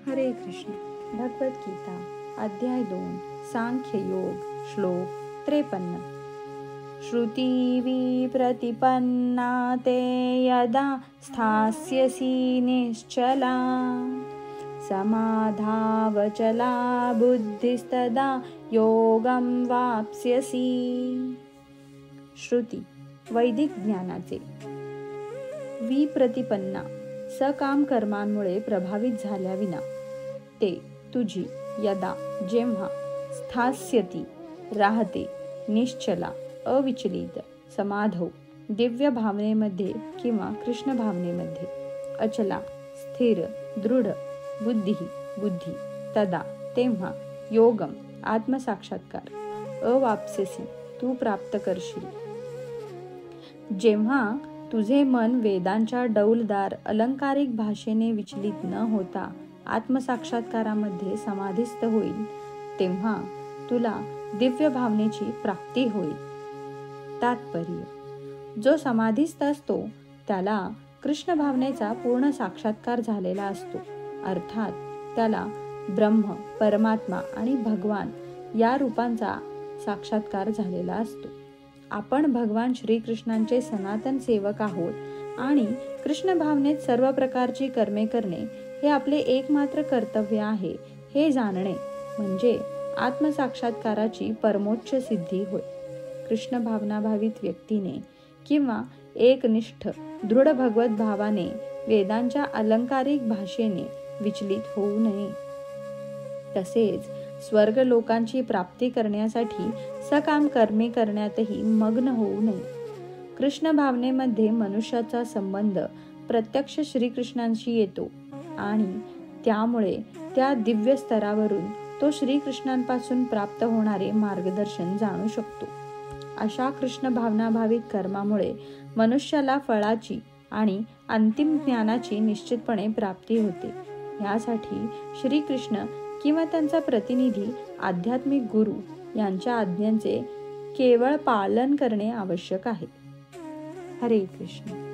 हरे कृष्ण. भगवद्गीता अध्याय 2 सांख्य योग श्लोक 53. श्रुतिवी प्रतिपन्ना ते यदा स्थास्यसि निश्चला समाधावचला बुद्धिस्तदा योगं वाप्स्यसि. श्रुती वैदिक ज्ञानाचे. विप्रतिपन्ना सकाम कर्मांमुळे प्रभावित झाल्याविना ते तुझी यदा जेव्हा स्थास्यती राहते निश्चला अविचलित समाधौ दिव्य भावनेमध्ये किंवा कृष्ण भावनेमध्ये अचला स्थिर दृढ बुद्धी तदा तेव्हा योगम आत्मसाक्षात्कार अवाप्स्यसी तू प्राप्त करशील. जेव्हा तुझे मन वेदांच्या डौलदार अलंकारिक भाषेने विचलित न होता आत्मसाक्षात्कारामध्ये समाधिस्थ होईल तेव्हा तुला दिव्य भावनेची प्राप्ती होईल. तात्पर्य: जो समाधिस्थ असतो त्याला कृष्ण भावनेचा पूर्ण साक्षात्कार झालेला असतो. अर्थात त्याला ब्रह्म, परमात्मा आणि भगवान या रूपांचा साक्षात्कार झालेला असतो. आपण भगवान श्रीकृष्णांचे सनातन सेवक आहोत आणि कृष्ण भावनेत सर्व प्रकारची कर्मे करणे हे आपले एकमात्र कर्तव्य आहे हे जाणणे म्हणजे आत्मसाक्षात्काराची परमोच्च सिद्धी होय. कृष्ण भावनाभावित व्यक्तीने किंवा एकनिष्ठ दृढ भगवत भावाने वेदांच्या अलंकारिक भाषेने विचलित होऊ नये. तसेच स्वर्ग लोकांची प्राप्ती करण्यासाठी सकाम कर्मे करण्यातही मग्न होऊ नये. कृष्ण भावनेमध्ये मनुष्याचा संबंध प्रत्यक्ष श्रीकृष्णांशी येतो आणि त्यामुळे त्या दिव्य स्तरावरून तो श्रीकृष्णांपासून प्राप्त होणारे मार्गदर्शन जाणू शकतो. अशा कृष्ण भावनाभावित कर्मामुळे मनुष्याला फळाची आणि अंतिम ज्ञानाची निश्चितपणे प्राप्ती होते. यासाठी श्रीकृष्ण किंवा त्यांचा प्रतिनिधी आध्यात्मिक गुरु यांच्या आज्ञांचे केवळ पालन करणे आवश्यक आहे. हरे कृष्ण.